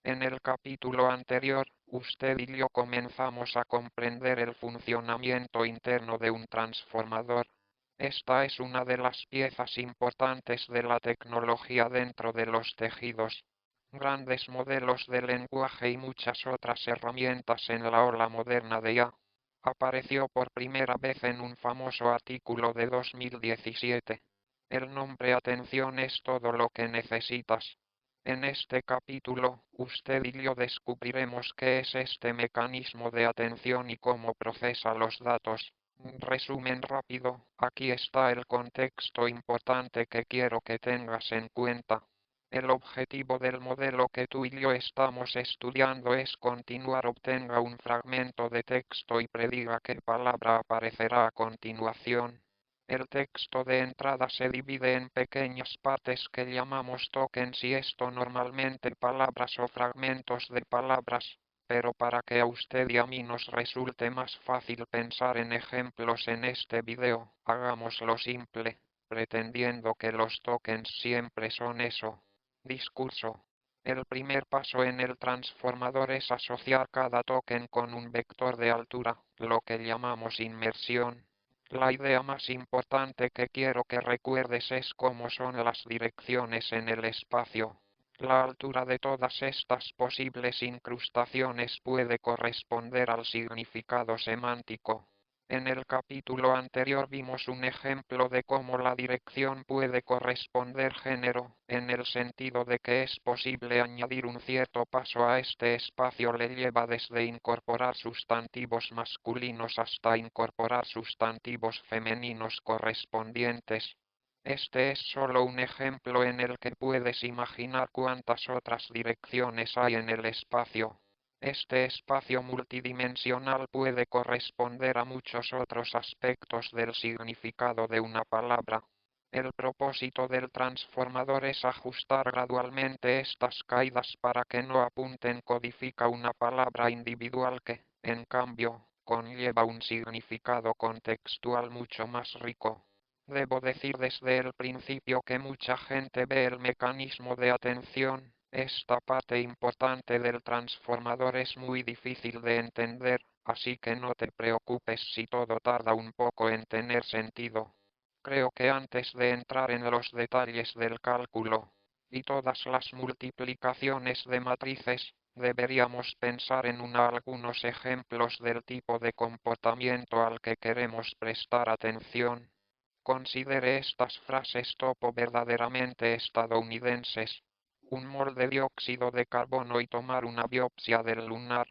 En el capítulo anterior, usted y yo comenzamos a comprender el funcionamiento interno de un transformador. Esta es una de las piezas importantes de la tecnología dentro de los tejidos. Grandes modelos de lenguaje y muchas otras herramientas en la ola moderna de IA. Apareció por primera vez en un famoso artículo de 2017. El nombre atención es todo lo que necesitas. En este capítulo, usted y yo descubriremos qué es este mecanismo de atención y cómo procesa los datos. Resumen rápido, aquí está el contexto importante que quiero que tengas en cuenta. El objetivo del modelo que tú y yo estamos estudiando es continuar obtenga un fragmento de texto y prediga qué palabra aparecerá a continuación. El texto de entrada se divide en pequeñas partes que llamamos tokens y esto normalmente palabras o fragmentos de palabras, pero para que a usted y a mí nos resulte más fácil pensar en ejemplos en este video, hagámoslo simple, pretendiendo que los tokens siempre son eso. Discurso. El primer paso en el transformador es asociar cada token con un vector de altura, lo que llamamos inmersión. La idea más importante que quiero que recuerdes es cómo son las direcciones en el espacio. La altura de todas estas posibles incrustaciones puede corresponder al significado semántico. En el capítulo anterior vimos un ejemplo de cómo la dirección puede corresponder género, en el sentido de que es posible añadir un cierto paso a este espacio le lleva desde incorporar sustantivos masculinos hasta incorporar sustantivos femeninos correspondientes. Este es solo un ejemplo en el que puedes imaginar cuántas otras direcciones hay en el espacio. Este espacio multidimensional puede corresponder a muchos otros aspectos del significado de una palabra. El propósito del transformador es ajustar gradualmente estas caídas para que no apunten codifica una palabra individual que, en cambio, conlleva un significado contextual mucho más rico. Debo decir desde el principio que mucha gente ve el mecanismo de atención. Esta parte importante del transformador es muy difícil de entender, así que no te preocupes si todo tarda un poco en tener sentido. Creo que antes de entrar en los detalles del cálculo y todas las multiplicaciones de matrices, deberíamos pensar en algunos ejemplos del tipo de comportamiento al que queremos prestar atención. Considere estas frases topo verdaderamente estadounidenses. Un mol de dióxido de carbono y tomar una biopsia del lunar.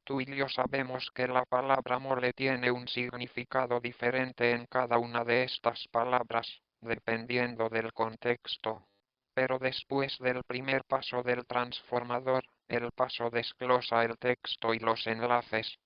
Tú y yo sabemos que la palabra mole tiene un significado diferente en cada una de estas palabras, dependiendo del contexto. Pero después del primer paso del transformador, el paso desglosa el texto y los enlaces.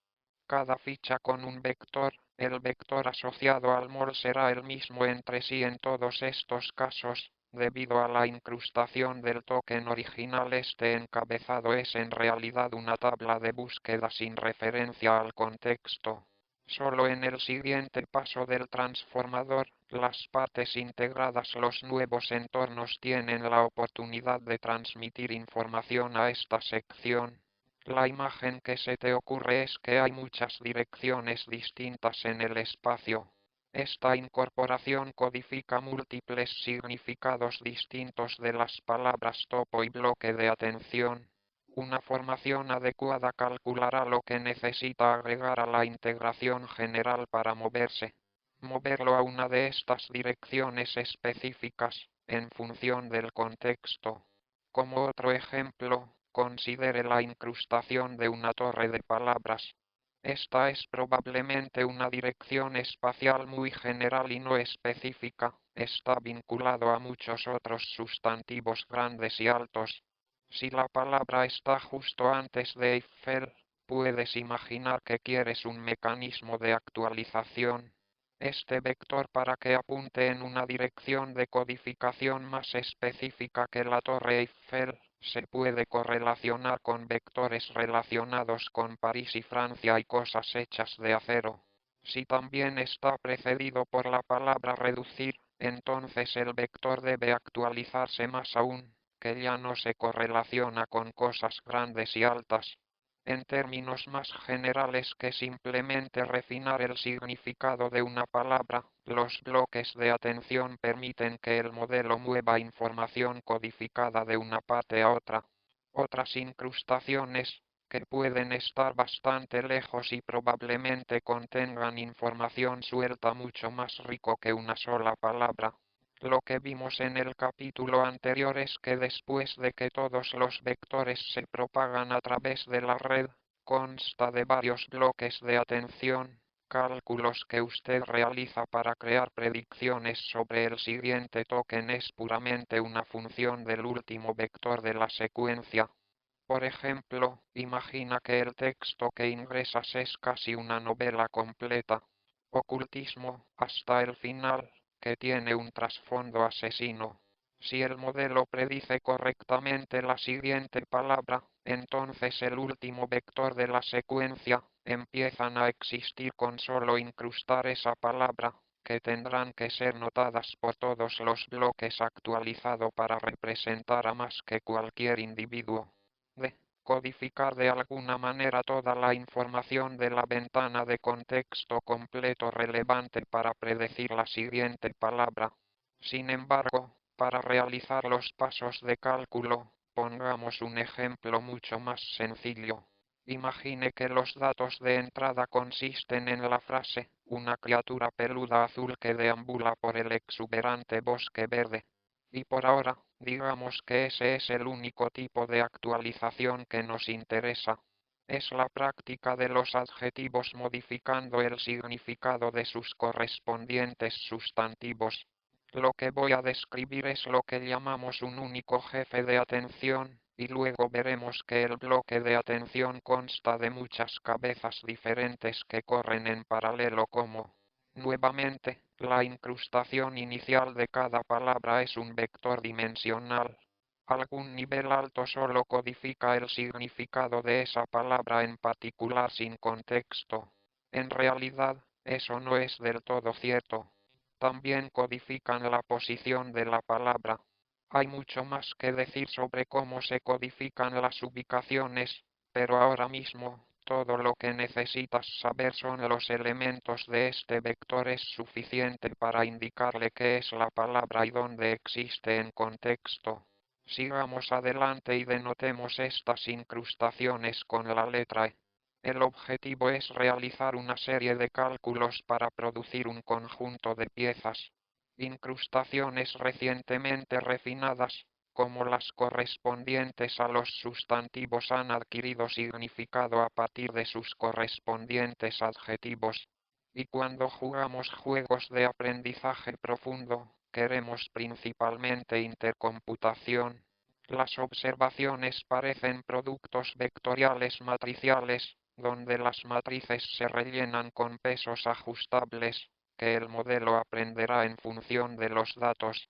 Cada ficha con un vector, el vector asociado al mol será el mismo entre sí en todos estos casos, debido a la incrustación del token original. Este encabezado es en realidad una tabla de búsqueda sin referencia al contexto. Solo en el siguiente paso del transformador, las partes integradas, los nuevos entornos tienen la oportunidad de transmitir información a esta sección. La imagen que se te ocurre es que hay muchas direcciones distintas en el espacio. Esta incorporación codifica múltiples significados distintos de las palabras topo y bloque de atención. Una formación adecuada calculará lo que necesita agregar a la integración general para moverse. Moverlo a una de estas direcciones específicas, en función del contexto. Como otro ejemplo, considere la incrustación de una torre de palabras. Esta es probablemente una dirección espacial muy general y no específica. Está vinculado a muchos otros sustantivos grandes y altos. Si la palabra está justo antes de Eiffel, puedes imaginar que quieres un mecanismo de actualización. Este vector para que apunte en una dirección de codificación más específica que la Torre Eiffel, se puede correlacionar con vectores relacionados con París y Francia y cosas hechas de acero. Si también está precedido por la palabra reducir, entonces el vector debe actualizarse más aún, que ya no se correlaciona con cosas grandes y altas. En términos más generales que simplemente refinar el significado de una palabra, los bloques de atención permiten que el modelo mueva información codificada de una parte a otra. Otras incrustaciones, que pueden estar bastante lejos y probablemente contengan información suelta mucho más rico que una sola palabra. Lo que vimos en el capítulo anterior es que después de que todos los vectores se propagan a través de la red, consta de varios bloques de atención, cálculos que usted realiza para crear predicciones sobre el siguiente token es puramente una función del último vector de la secuencia. Por ejemplo, imagina que el texto que ingresas es casi una novela completa. Ocultismo, hasta el final, que tiene un trasfondo asesino. Si el modelo predice correctamente la siguiente palabra, entonces el último vector de la secuencia, empiezan a existir con solo incrustar esa palabra, que tendrán que ser notadas por todos los bloques actualizado para representar a más que cualquier individuo. Codificar de alguna manera toda la información de la ventana de contexto completo relevante para predecir la siguiente palabra. Sin embargo, para realizar los pasos de cálculo, pongamos un ejemplo mucho más sencillo. Imagine que los datos de entrada consisten en la frase, una criatura peluda azul que deambula por el exuberante bosque verde. Y por ahora, digamos que ese es el único tipo de actualización que nos interesa. Es la práctica de los adjetivos modificando el significado de sus correspondientes sustantivos. Lo que voy a describir es lo que llamamos un único jefe de atención, y luego veremos que el bloque de atención consta de muchas cabezas diferentes que corren en paralelo como. Nuevamente, la incrustación inicial de cada palabra es un vector dimensional. Algún nivel alto solo codifica el significado de esa palabra en particular sin contexto. En realidad, eso no es del todo cierto. También codifican la posición de la palabra. Hay mucho más que decir sobre cómo se codifican las ubicaciones, pero ahora mismo, todo lo que necesitas saber son los elementos de este vector es suficiente para indicarle qué es la palabra y dónde existe en contexto. Sigamos adelante y denotemos estas incrustaciones con la letra E. El objetivo es realizar una serie de cálculos para producir un conjunto de piezas. Incrustaciones recientemente refinadas, como las correspondientes a los sustantivos han adquirido significado a partir de sus correspondientes adjetivos. Y cuando jugamos juegos de aprendizaje profundo, queremos principalmente intercomputación. Las observaciones parecen productos vectoriales matriciales, donde las matrices se rellenan con pesos ajustables, que el modelo aprenderá en función de los datos.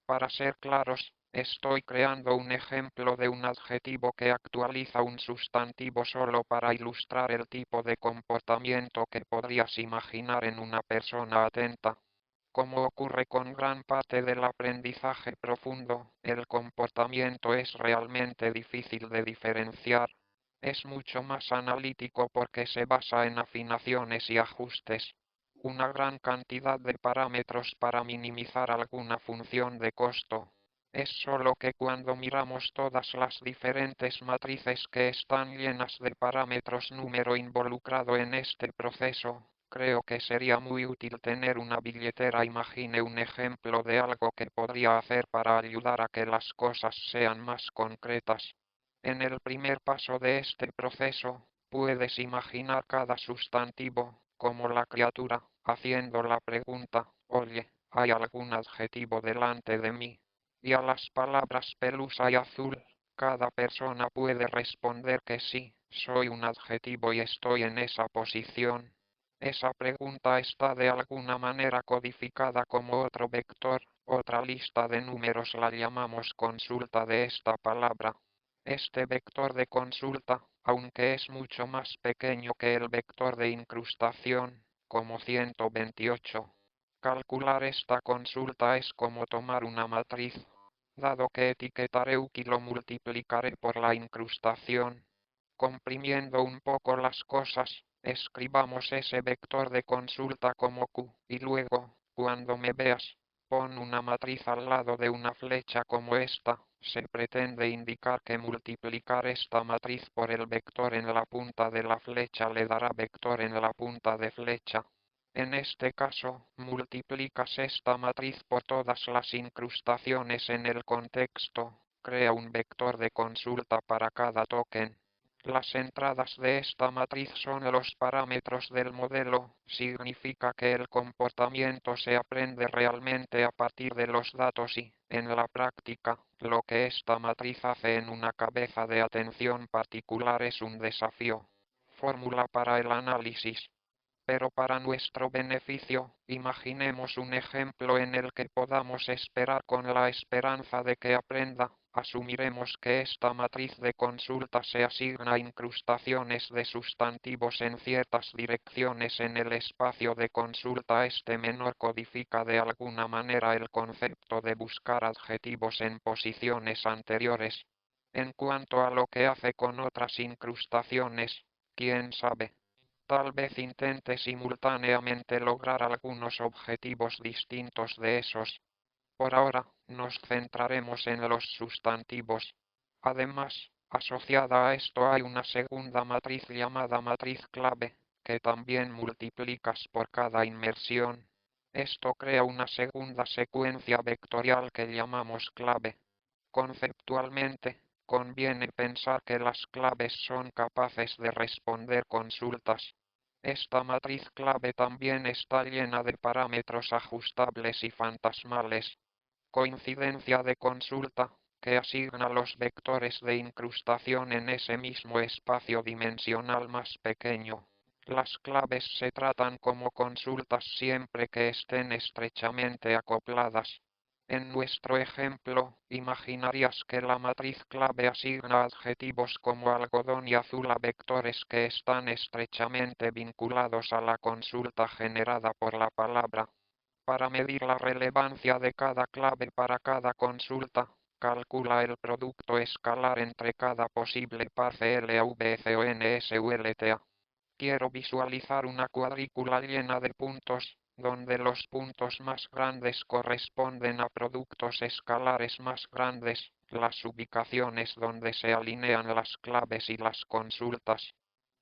Para ser claros, estoy creando un ejemplo de un adjetivo que actualiza un sustantivo solo para ilustrar el tipo de comportamiento que podrías imaginar en una persona atenta. Como ocurre con gran parte del aprendizaje profundo, el comportamiento es realmente difícil de diferenciar. Es mucho más analítico porque se basa en afinaciones y ajustes. Una gran cantidad de parámetros para minimizar alguna función de costo. Es solo que cuando miramos todas las diferentes matrices que están llenas de parámetros número involucrado en este proceso, creo que sería muy útil tener una billetera. Imagine un ejemplo de algo que podría hacer para ayudar a que las cosas sean más concretas. En el primer paso de este proceso, puedes imaginar cada sustantivo, como la criatura, haciendo la pregunta, oye, ¿hay algún adjetivo delante de mí? Y a las palabras pelusa y azul, cada persona puede responder que sí, soy un adjetivo y estoy en esa posición. Esa pregunta está de alguna manera codificada como otro vector, otra lista de números la llamamos consulta de esta palabra. Este vector de consulta, aunque es mucho más pequeño que el vector de incrustación, como 128. Calcular esta consulta es como tomar una matriz. Dado que etiquetaré y lo multiplicaré por la incrustación. Comprimiendo un poco las cosas, escribamos ese vector de consulta como Q, y luego, cuando me veas, pon una matriz al lado de una flecha como esta. Se pretende indicar que multiplicar esta matriz por el vector en la punta de la flecha le dará vector en la punta de flecha. En este caso, multiplicas esta matriz por todas las incrustaciones en el contexto, crea un vector de consulta para cada token. Las entradas de esta matriz son los parámetros del modelo, significa que el comportamiento se aprende realmente a partir de los datos y, en la práctica, lo que esta matriz hace en una cabeza de atención particular es un desafío. Fórmula para el análisis. Pero para nuestro beneficio, imaginemos un ejemplo en el que podamos esperar con la esperanza de que aprenda. Asumiremos que esta matriz de consulta se asigna incrustaciones de sustantivos en ciertas direcciones en el espacio de consulta. Este menor codifica de alguna manera el concepto de buscar adjetivos en posiciones anteriores. En cuanto a lo que hace con otras incrustaciones, quién sabe. Tal vez intente simultáneamente lograr algunos objetivos distintos de esos. Por ahora, nos centraremos en los sustantivos. Además, asociada a esto hay una segunda matriz llamada matriz clave, que también multiplicas por cada inmersión. Esto crea una segunda secuencia vectorial que llamamos clave. Conceptualmente, conviene pensar que las claves son capaces de responder consultas. Esta matriz clave también está llena de parámetros ajustables y fantasmales. Coincidencia de consulta, que asigna los vectores de incrustación en ese mismo espacio dimensional más pequeño. Las claves se tratan como consultas siempre que estén estrechamente acopladas. En nuestro ejemplo, imaginarías que la matriz clave asigna adjetivos como algodón y azul a vectores que están estrechamente vinculados a la consulta generada por la palabra. Para medir la relevancia de cada clave para cada consulta, calcula el producto escalar entre cada posible par CLVCONSULTA. Quiero visualizar una cuadrícula llena de puntos, donde los puntos más grandes corresponden a productos escalares más grandes, las ubicaciones donde se alinean las claves y las consultas.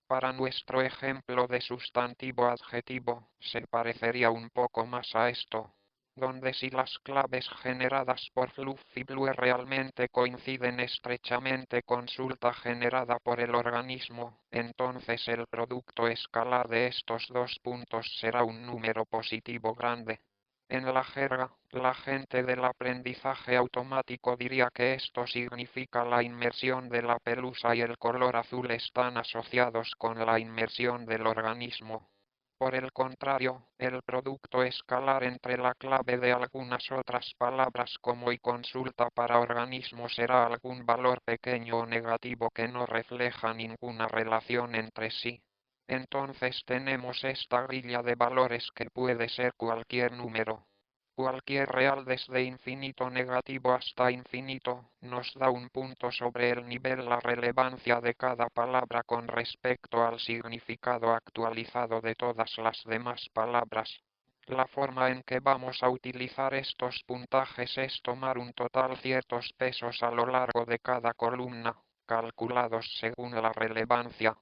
Para nuestro ejemplo de sustantivo-adjetivo, se parecería un poco más a esto, donde si las claves generadas por Fluffy realmente coinciden estrechamente consulta generada por el organismo, entonces el producto escalar de estos dos puntos será un número positivo grande. En la jerga, la gente del aprendizaje automático diría que esto significa la inmersión de la pelusa y el color azul están asociados con la inmersión del organismo. Por el contrario, el producto escalar entre la clave de algunas otras palabras como y consulta para organismo será algún valor pequeño o negativo que no refleja ninguna relación entre sí. Entonces tenemos esta grilla de valores que puede ser cualquier número. Cualquier real desde infinito negativo hasta infinito nos da un punto sobre el nivel la relevancia de cada palabra con respecto al significado actualizado de todas las demás palabras. La forma en que vamos a utilizar estos puntajes es tomar un total ciertos pesos a lo largo de cada columna, calculados según la relevancia.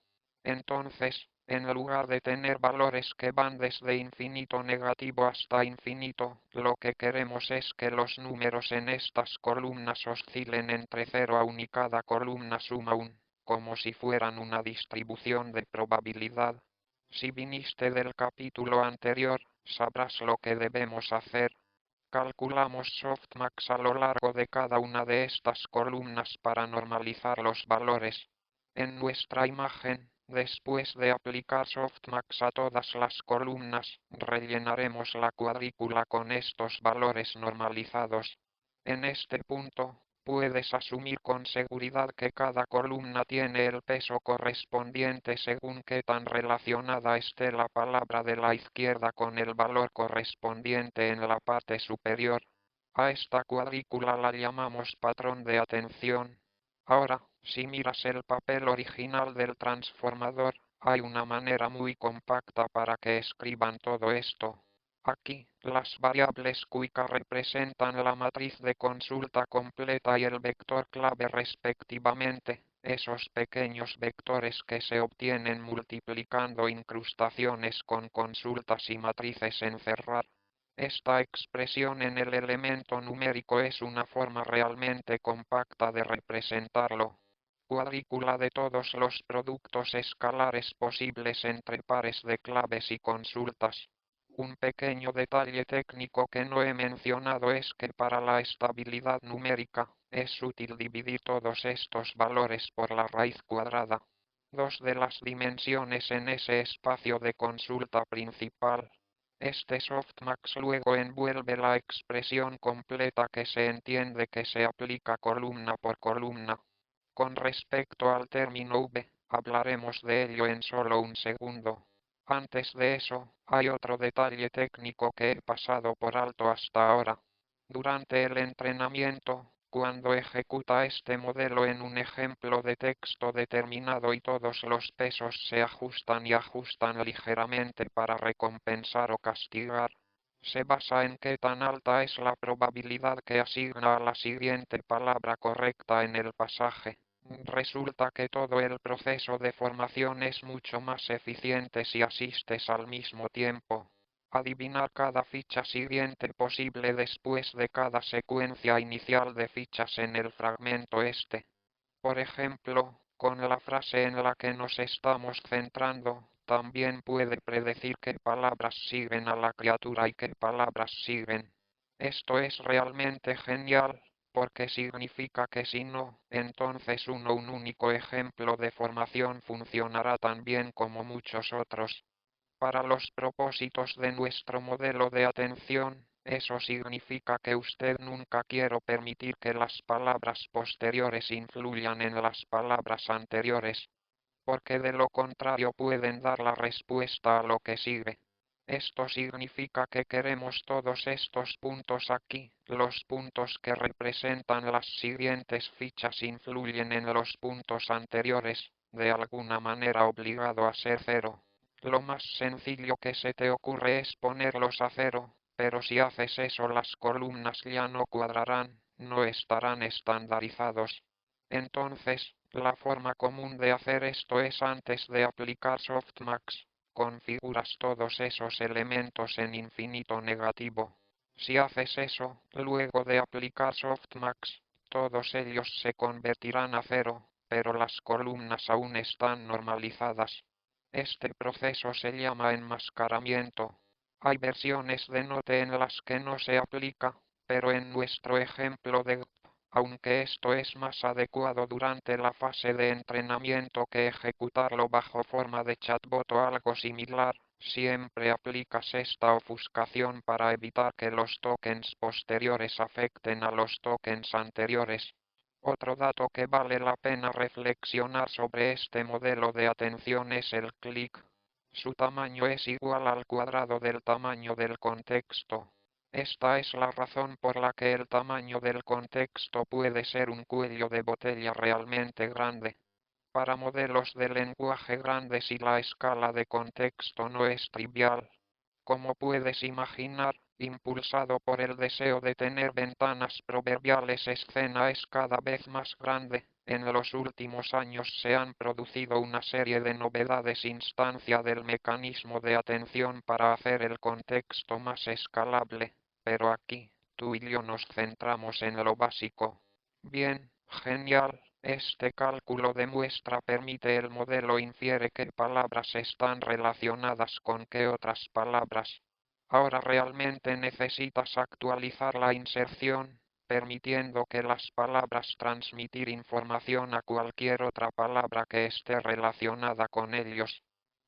Entonces, en lugar de tener valores que van desde infinito negativo hasta infinito, lo que queremos es que los números en estas columnas oscilen entre 0 a 1 y cada columna suma 1, como si fueran una distribución de probabilidad. Si viniste del capítulo anterior, sabrás lo que debemos hacer. Calculamos softmax a lo largo de cada una de estas columnas para normalizar los valores. En nuestra imagen, después de aplicar softmax a todas las columnas, rellenaremos la cuadrícula con estos valores normalizados. En este punto, puedes asumir con seguridad que cada columna tiene el peso correspondiente según qué tan relacionada esté la palabra de la izquierda con el valor correspondiente en la parte superior. A esta cuadrícula la llamamos patrón de atención. Ahora, si miras el papel original del transformador, hay una manera muy compacta para que escriban todo esto. Aquí, las variables cuica representan la matriz de consulta completa y el vector clave respectivamente, esos pequeños vectores que se obtienen multiplicando incrustaciones con consultas y matrices en cerrar. Esta expresión en el elemento numérico es una forma realmente compacta de representarlo. Cuadrícula de todos los productos escalares posibles entre pares de claves y consultas. Un pequeño detalle técnico que no he mencionado es que para la estabilidad numérica es útil dividir todos estos valores por la raíz cuadrada. Dos de las dimensiones en ese espacio de consulta principal. Este softmax luego envuelve la expresión completa que se entiende que se aplica columna por columna. Con respecto al término V, hablaremos de ello en solo un segundo. Antes de eso, hay otro detalle técnico que he pasado por alto hasta ahora. Durante el entrenamiento, cuando ejecuta este modelo en un ejemplo de texto determinado y todos los pesos se ajustan y ajustan ligeramente para recompensar o castigar, se basa en qué tan alta es la probabilidad que asigna a la siguiente palabra correcta en el pasaje. Resulta que todo el proceso de formación es mucho más eficiente si asistes al mismo tiempo. Adivinar cada ficha siguiente posible después de cada secuencia inicial de fichas en el fragmento este. Por ejemplo, con la frase en la que nos estamos centrando, también puede predecir qué palabras siguen a la criatura y qué palabras siguen. Esto es realmente genial, porque significa que si no, entonces un único ejemplo de formación funcionará tan bien como muchos otros. Para los propósitos de nuestro modelo de atención, eso significa que usted nunca quiere permitir que las palabras posteriores influyan en las palabras anteriores, porque de lo contrario pueden dar la respuesta a lo que sigue. Esto significa que queremos todos estos puntos aquí, los puntos que representan las siguientes fichas influyen en los puntos anteriores, de alguna manera obligado a ser cero. Lo más sencillo que se te ocurre es ponerlos a cero, pero si haces eso las columnas ya no cuadrarán, no estarán estandarizados. Entonces, la forma común de hacer esto es antes de aplicar softmax, configuras todos esos elementos en infinito negativo. Si haces eso, luego de aplicar softmax, todos ellos se convertirán a cero, pero las columnas aún están normalizadas. Este proceso se llama enmascaramiento. Hay versiones de Note en las que no se aplica, pero en nuestro ejemplo de aunque esto es más adecuado durante la fase de entrenamiento que ejecutarlo bajo forma de chatbot o algo similar, siempre aplicas esta ofuscación para evitar que los tokens posteriores afecten a los tokens anteriores. Otro dato que vale la pena reflexionar sobre este modelo de atención es el clic. Su tamaño es igual al cuadrado del tamaño del contexto. Esta es la razón por la que el tamaño del contexto puede ser un cuello de botella realmente grande. Para modelos de lenguaje grandes y la escala de contexto no es trivial. Como puedes imaginar, impulsado por el deseo de tener ventanas proverbiales, escena es cada vez más grande. En los últimos años se han producido una serie de novedades instancia del mecanismo de atención para hacer el contexto más escalable, pero aquí, tú y yo nos centramos en lo básico. Bien, genial. Este cálculo de muestra permite el modelo infiere qué palabras están relacionadas con qué otras palabras. Ahora realmente necesitas actualizar la inserción, permitiendo que las palabras transmitir información a cualquier otra palabra que esté relacionada con ellos.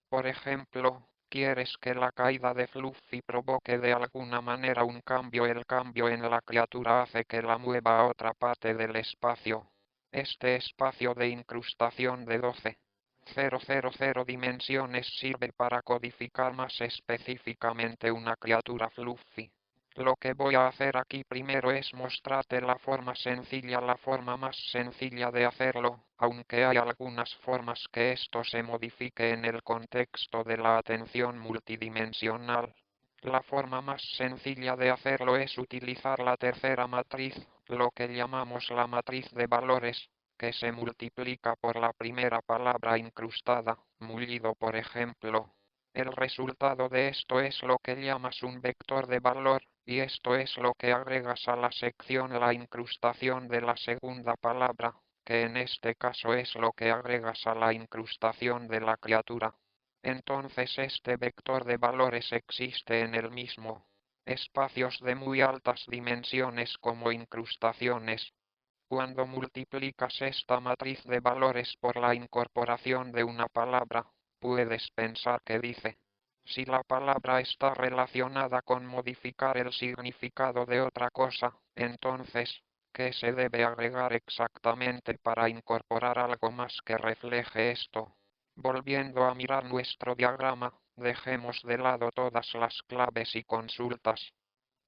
Por ejemplo, quieres que la caída de Fluffy provoque de alguna manera un cambio. El cambio en la criatura hace que la mueva a otra parte del espacio. Este espacio de incrustación de 12,000 dimensiones sirve para codificar más específicamente una criatura Fluffy. Lo que voy a hacer aquí primero es mostrarte la forma sencilla, la forma más sencilla de hacerlo, aunque hay algunas formas que esto se modifique en el contexto de la atención multidimensional. La forma más sencilla de hacerlo es utilizar la tercera matriz, lo que llamamos la matriz de valores, que se multiplica por la primera palabra incrustada, mullido por ejemplo. El resultado de esto es lo que llamas un vector de valor, y esto es lo que agregas a la sección la incrustación de la segunda palabra, que en este caso es lo que agregas a la incrustación de la criatura. Entonces este vector de valores existe en el mismo espacios de muy altas dimensiones como incrustaciones. Cuando multiplicas esta matriz de valores por la incorporación de una palabra, puedes pensar que dice, si la palabra está relacionada con modificar el significado de otra cosa, entonces, ¿qué se debe agregar exactamente para incorporar algo más que refleje esto? Volviendo a mirar nuestro diagrama, dejemos de lado todas las claves y consultas,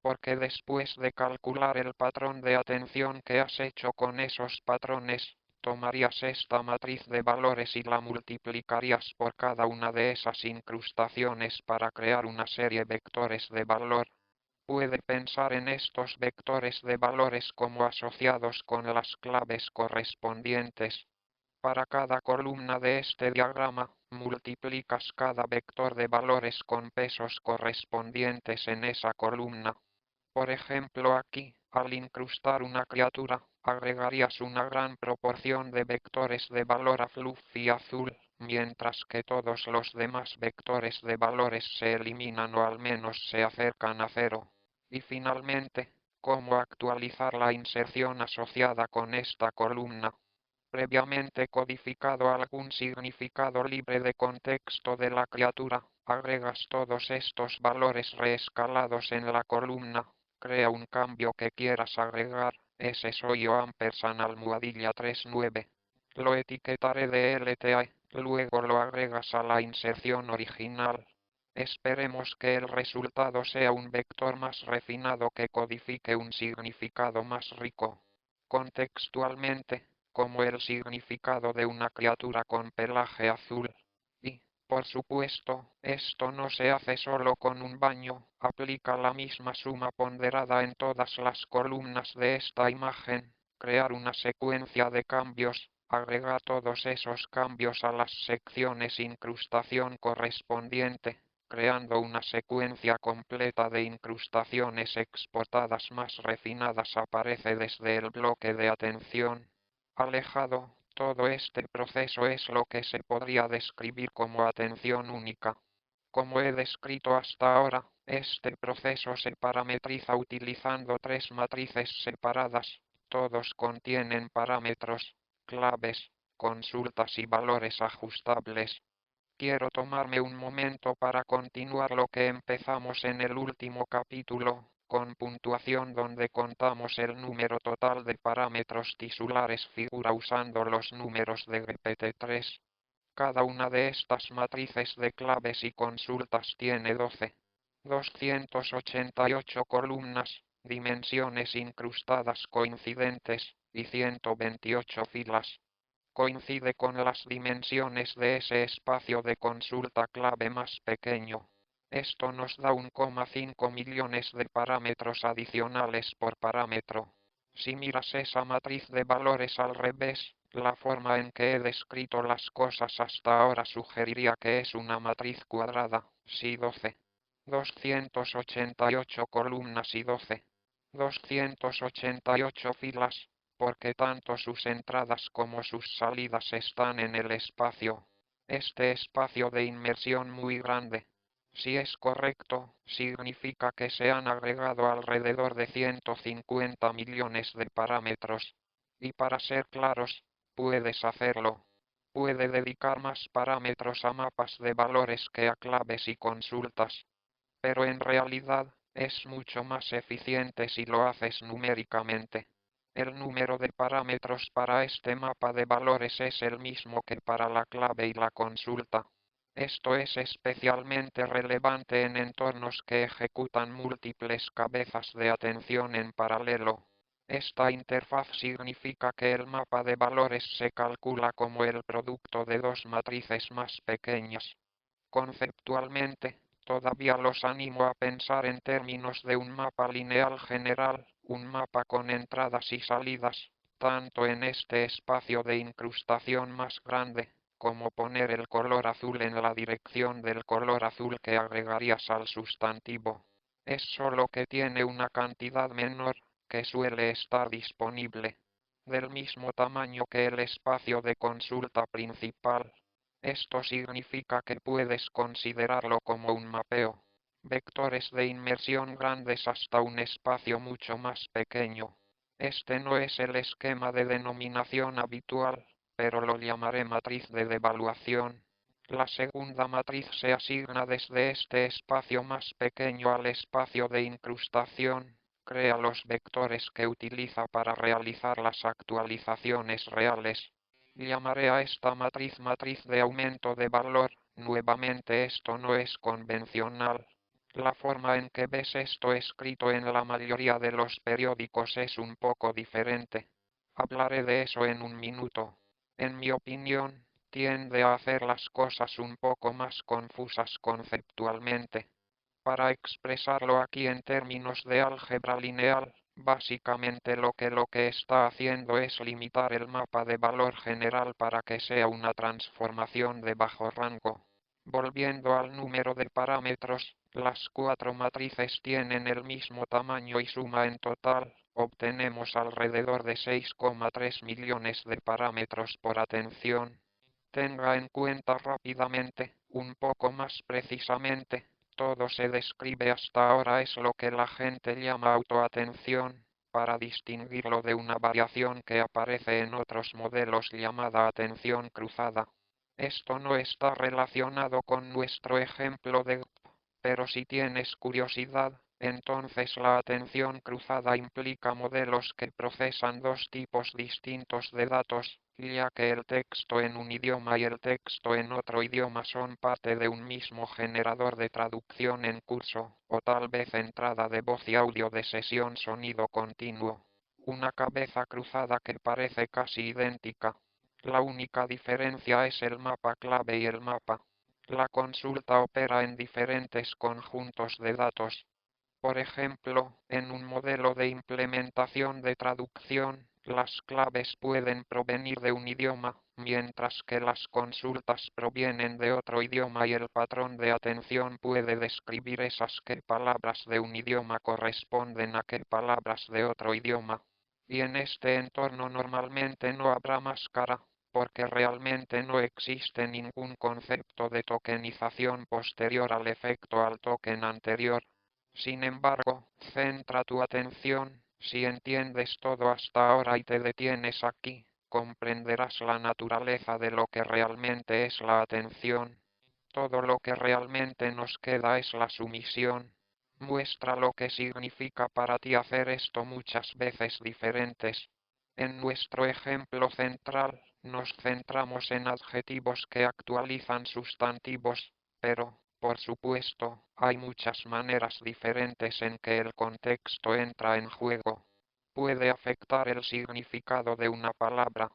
porque después de calcular el patrón de atención que has hecho con esos patrones, tomarías esta matriz de valores y la multiplicarías por cada una de esas incrustaciones para crear una serie de vectores de valor. Puede pensar en estos vectores de valores como asociados con las claves correspondientes. Para cada columna de este diagrama, multiplicas cada vector de valores con pesos correspondientes en esa columna. Por ejemplo aquí, al incrustar una criatura, agregarías una gran proporción de vectores de valor a fluffy azul, mientras que todos los demás vectores de valores se eliminan o al menos se acercan a cero. Y finalmente, cómo actualizar la inserción asociada con esta columna. Previamente codificado algún significado libre de contexto de la criatura, agregas todos estos valores reescalados en la columna. Crea un cambio que quieras agregar, ese soy yo ampersand almohadilla 39. Lo etiquetaré de LTE, luego lo agregas a la inserción original. Esperemos que el resultado sea un vector más refinado que codifique un significado más rico. Contextualmente, como el significado de una criatura con pelaje azul. Y, por supuesto, esto no se hace solo con un baño, aplica la misma suma ponderada en todas las columnas de esta imagen, crear una secuencia de cambios, agregar todos esos cambios a las secciones incrustación correspondiente, creando una secuencia completa de incrustaciones exportadas más refinadas aparece desde el bloque de atención. Alejado, todo este proceso es lo que se podría describir como atención única. Como he descrito hasta ahora, este proceso se parametriza utilizando tres matrices separadas, todos contienen parámetros, claves, consultas y valores ajustables. Quiero tomarme un momento para continuar lo que empezamos en el último capítulo, con puntuación donde contamos el número total de parámetros tisulares figura usando los números de GPT-3. Cada una de estas matrices de claves y consultas tiene 288 columnas, dimensiones incrustadas coincidentes, y 128 filas. Coincide con las dimensiones de ese espacio de consulta clave más pequeño. Esto nos da 1,5 millones de parámetros adicionales por parámetro. Si miras esa matriz de valores al revés, la forma en que he descrito las cosas hasta ahora sugeriría que es una matriz cuadrada, sí 12. 288 columnas y 288 filas, porque tanto sus entradas como sus salidas están en el espacio. Este espacio de inmersión muy grande. Si es correcto, significa que se han agregado alrededor de 150 millones de parámetros. Y para ser claros, puedes hacerlo. Puede dedicar más parámetros a mapas de valores que a claves y consultas. Pero en realidad, es mucho más eficiente si lo haces numéricamente. El número de parámetros para este mapa de valores es el mismo que para la clave y la consulta. Esto es especialmente relevante en entornos que ejecutan múltiples cabezas de atención en paralelo. Esta interfaz significa que el mapa de valores se calcula como el producto de dos matrices más pequeñas. Conceptualmente, todavía los animo a pensar en términos de un mapa lineal general, un mapa con entradas y salidas, tanto en este espacio de incrustación más grande, como poner el color azul en la dirección del color azul que agregarías al sustantivo. Es solo que tiene una cantidad menor, que suele estar disponible, del mismo tamaño que el espacio de consulta principal. Esto significa que puedes considerarlo como un mapeo. Vectores de inmersión grandes hasta un espacio mucho más pequeño. Este no es el esquema de denominación habitual, pero lo llamaré matriz de devaluación. La segunda matriz se asigna desde este espacio más pequeño al espacio de incrustación. Crea los vectores que utiliza para realizar las actualizaciones reales. Llamaré a esta matriz matriz de aumento de valor. Nuevamente esto no es convencional. La forma en que ves esto escrito en la mayoría de los periódicos es un poco diferente. Hablaré de eso en un minuto. En mi opinión, tiende a hacer las cosas un poco más confusas conceptualmente. Para expresarlo aquí en términos de álgebra lineal, básicamente lo que está haciendo es limitar el mapa de valor general para que sea una transformación de bajo rango. Volviendo al número de parámetros, las cuatro matrices tienen el mismo tamaño y suma en total, obtenemos alrededor de 6,3 millones de parámetros por atención. Tenga en cuenta rápidamente, un poco más precisamente, todo se describe hasta ahora es lo que la gente llama autoatención, para distinguirlo de una variación que aparece en otros modelos llamada atención cruzada. Esto no está relacionado con nuestro ejemplo de pero si tienes curiosidad, entonces la atención cruzada implica modelos que procesan dos tipos distintos de datos, ya que el texto en un idioma y el texto en otro idioma son parte de un mismo generador de traducción en curso, o tal vez entrada de voz y audio de sesión sonido continuo. Una cabeza cruzada que parece casi idéntica. La única diferencia es el mapa clave y el mapa. La consulta opera en diferentes conjuntos de datos. Por ejemplo, en un modelo de implementación de traducción, las claves pueden provenir de un idioma, mientras que las consultas provienen de otro idioma y el patrón de atención puede describir esas qué palabras de un idioma corresponden a qué palabras de otro idioma. Y en este entorno normalmente no habrá máscara, porque realmente no existe ningún concepto de tokenización posterior al efecto al token anterior. Sin embargo, centra tu atención, si entiendes todo hasta ahora y te detienes aquí, comprenderás la naturaleza de lo que realmente es la atención. Todo lo que realmente nos queda es la sumisión. Muestra lo que significa para ti hacer esto muchas veces diferentes. En nuestro ejemplo central, nos centramos en adjetivos que actualizan sustantivos, pero, por supuesto, hay muchas maneras diferentes en que el contexto entra en juego. Puede afectar el significado de una palabra.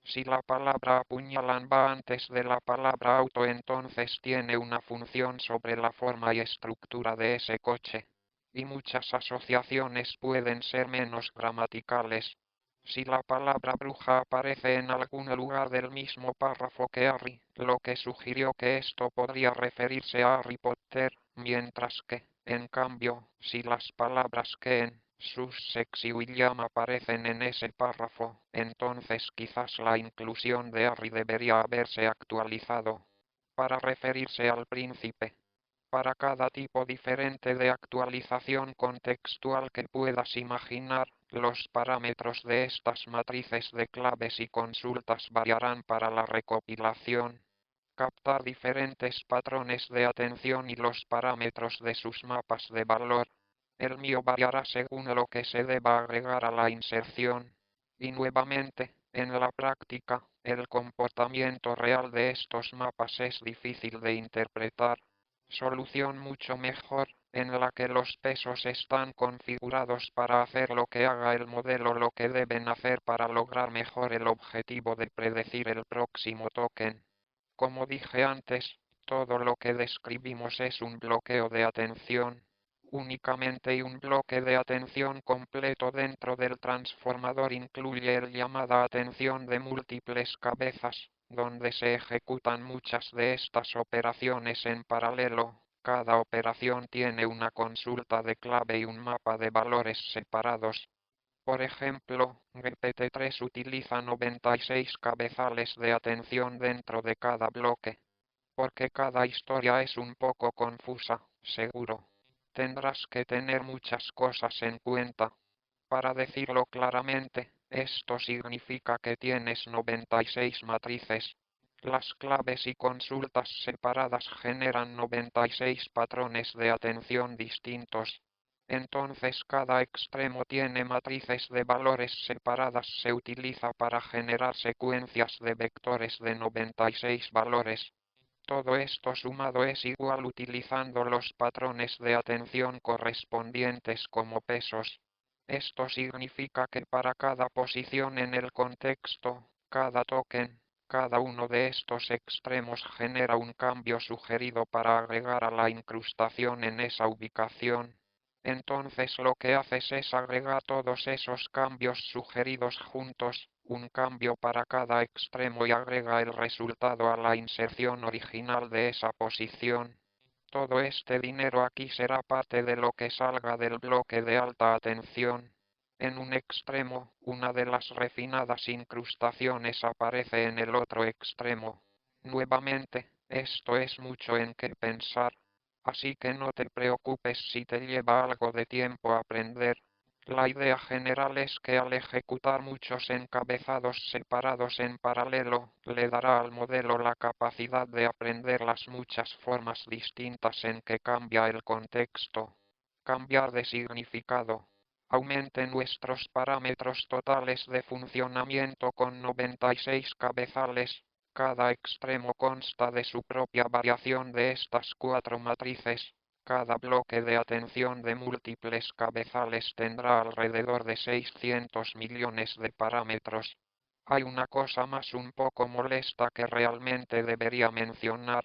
Si la palabra apuñalan va antes de la palabra auto, entonces tiene una función sobre la forma y estructura de ese coche. Y muchas asociaciones pueden ser menos gramaticales. Si la palabra bruja aparece en algún lugar del mismo párrafo que Harry, lo que sugirió que esto podría referirse a Harry Potter, mientras que, en cambio, si las palabras Ken, Sussex y William aparecen en ese párrafo, entonces quizás la inclusión de Harry debería haberse actualizado para referirse al príncipe. Para cada tipo diferente de actualización contextual que puedas imaginar, los parámetros de estas matrices de claves y consultas variarán para la recopilación. Captar diferentes patrones de atención y los parámetros de sus mapas de valor. El mío variará según lo que se deba agregar a la inserción. Y nuevamente, en la práctica, El comportamiento real de estos mapas es difícil de interpretar. Solución mucho mejor, en la que los pesos están configurados para hacer lo que haga el modelo lo que deben hacer para lograr mejor el objetivo de predecir el próximo token. Como dije antes, todo lo que describimos es un bloqueo de atención. Únicamente un bloque de atención completo dentro del transformador incluye el llamada atención de múltiples cabezas, donde se ejecutan muchas de estas operaciones en paralelo. Cada operación tiene una consulta de clave y un mapa de valores separados. Por ejemplo, GPT-3 utiliza 96 cabezales de atención dentro de cada bloque. Porque cada historia es un poco confusa, seguro. Tendrás que tener muchas cosas en cuenta. Para decirlo claramente, esto significa que tienes 96 matrices. Las claves y consultas separadas generan 96 patrones de atención distintos. Entonces cada extremo tiene matrices de valores separadas. Se utiliza para generar secuencias de vectores de 96 valores. Todo esto sumado es igual utilizando los patrones de atención correspondientes como pesos. Esto significa que para cada posición en el contexto, cada token, cada uno de estos extremos genera un cambio sugerido para agregar a la incrustación en esa ubicación. Entonces lo que haces es agregar todos esos cambios sugeridos juntos, un cambio para cada extremo, y agrega el resultado a la inserción original de esa posición. Todo este dinero aquí será parte de lo que salga del bloque de alta atención. En un extremo, una de las refinadas incrustaciones aparece en el otro extremo. Nuevamente, esto es mucho en qué pensar. Así que no te preocupes si te lleva algo de tiempo aprender. La idea general es que al ejecutar muchos encabezados separados en paralelo, le dará al modelo la capacidad de aprender las muchas formas distintas en que cambia el contexto. Cambiar de significado. Aumente nuestros parámetros totales de funcionamiento con 96 cabezales. Cada extremo consta de su propia variación de estas 4 matrices. Cada bloque de atención de múltiples cabezales tendrá alrededor de 600 millones de parámetros. Hay una cosa más un poco molesta que realmente debería mencionar.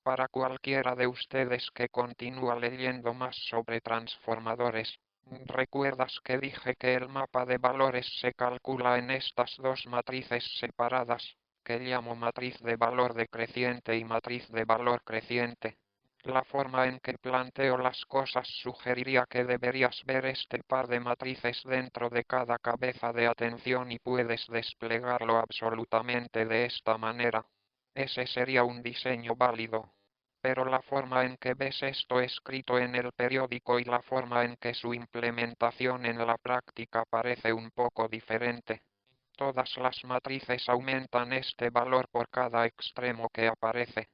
Para cualquiera de ustedes que continúa leyendo más sobre transformadores, ¿recuerdas que dije que el mapa de valores se calcula en estas dos matrices separadas, que llamo matriz de valor decreciente y matriz de valor creciente? La forma en que planteo las cosas sugeriría que deberías ver este par de matrices dentro de cada cabeza de atención y puedes desplegarlo absolutamente de esta manera. Ese sería un diseño válido. Pero la forma en que ves esto escrito en el periódico y la forma en que su implementación en la práctica parece un poco diferente. Todas las matrices aumentan este valor por cada extremo que aparece,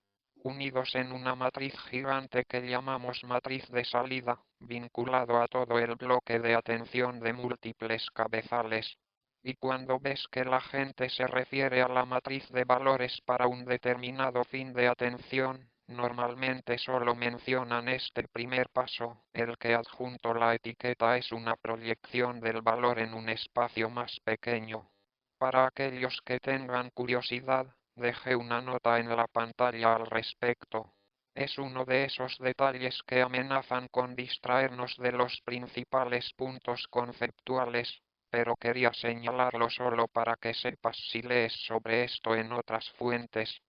unidos en una matriz gigante que llamamos matriz de salida, vinculado a todo el bloque de atención de múltiples cabezales. Y cuando ves que la gente se refiere a la matriz de valores para un determinado fin de atención, normalmente solo mencionan este primer paso, el que adjunto la etiqueta es una proyección del valor en un espacio más pequeño. Para aquellos que tengan curiosidad, dejé una nota en la pantalla al respecto. Es uno de esos detalles que amenazan con distraernos de los principales puntos conceptuales, pero quería señalarlo solo para que sepas si lees sobre esto en otras fuentes.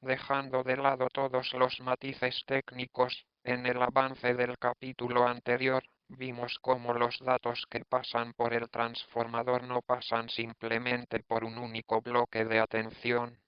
Dejando de lado todos los matices técnicos, en el avance del capítulo anterior, vimos cómo los datos que pasan por el transformador no pasan simplemente por un único bloque de atención.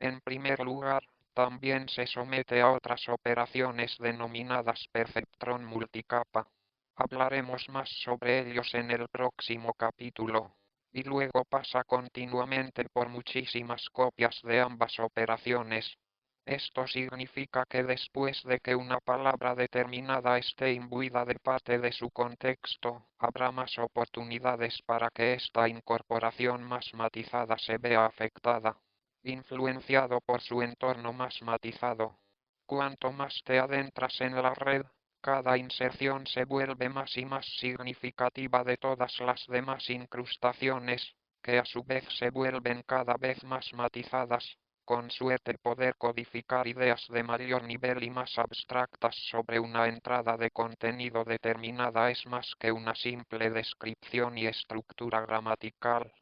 En primer lugar, también se somete a otras operaciones denominadas perceptrón multicapa. Hablaremos más sobre ellos en el próximo capítulo. Y luego pasa continuamente por muchísimas copias de ambas operaciones. Esto significa que después de que una palabra determinada esté imbuida de parte de su contexto, habrá más oportunidades para que esta incorporación más matizada se vea afectada. influenciado por su entorno más matizado. Cuanto más te adentras en la red, cada inserción se vuelve más y más significativa de todas las demás incrustaciones, que a su vez se vuelven cada vez más matizadas. Con suerte poder codificar ideas de mayor nivel y más abstractas sobre una entrada de contenido determinada es más que una simple descripción y estructura gramatical.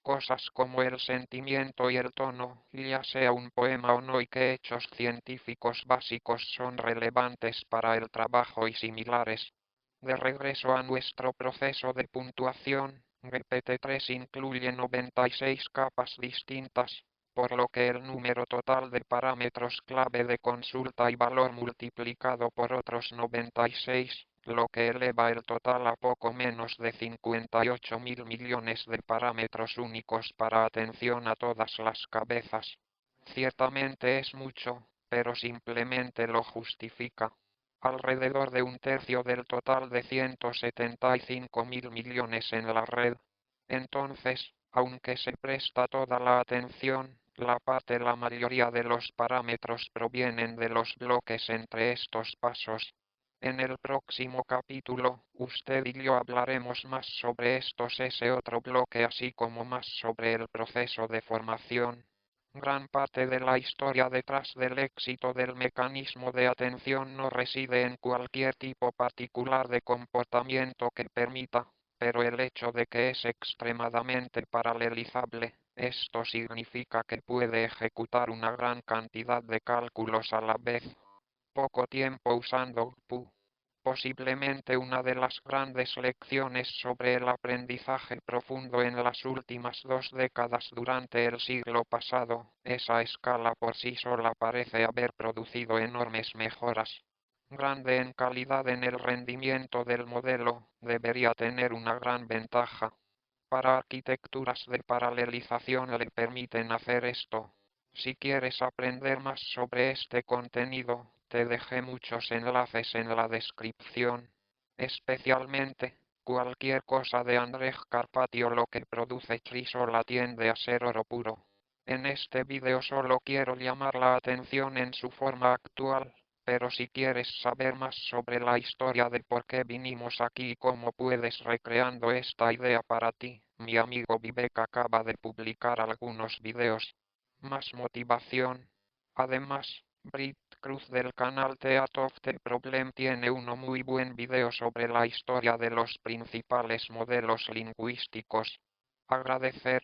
Cosas como el sentimiento y el tono, ya sea un poema o no, y qué hechos científicos básicos son relevantes para el trabajo y similares. De regreso a nuestro proceso de puntuación, GPT-3 incluye 96 capas distintas, por lo que el número total de parámetros clave de consulta y valor multiplicado por otros 96, lo que eleva el total a poco menos de 58.000 millones de parámetros únicos para atención a todas las cabezas. Ciertamente es mucho, pero simplemente lo justifica. Alrededor de un tercio del total de 175.000 millones en la red. Entonces, aunque se presta toda la atención, la mayoría de los parámetros provienen de los bloques entre estos pasos. En el próximo capítulo, usted y yo hablaremos más sobre ese otro bloque, así como más sobre el proceso de formación. Gran parte de la historia detrás del éxito del mecanismo de atención no reside en cualquier tipo particular de comportamiento que permita, pero el hecho de que es extremadamente paralelizable. Esto significa que puede ejecutar una gran cantidad de cálculos a la vez. Poco tiempo usando GPU. Posiblemente una de las grandes lecciones sobre el aprendizaje profundo en las últimas 2 décadas durante el siglo pasado, esa escala por sí sola parece haber producido enormes mejoras. Grande en calidad en el rendimiento del modelo, debería tener una gran ventaja. Para arquitecturas de paralelización le permiten hacer esto. Si quieres aprender más sobre este contenido, te dejé muchos enlaces en la descripción. Especialmente, cualquier cosa de Andrej Karpathy, lo que produce Chrysola tiende a ser oro puro. En este video solo quiero llamar la atención en su forma actual, pero si quieres saber más sobre la historia de por qué vinimos aquí y cómo puedes recreando esta idea para ti, mi amigo Vivek acaba de publicar algunos videos. Más motivación. Además, Brit Cruz del canal Theat of the Problem tiene uno muy buen video sobre la historia de los principales modelos lingüísticos. Agradecer.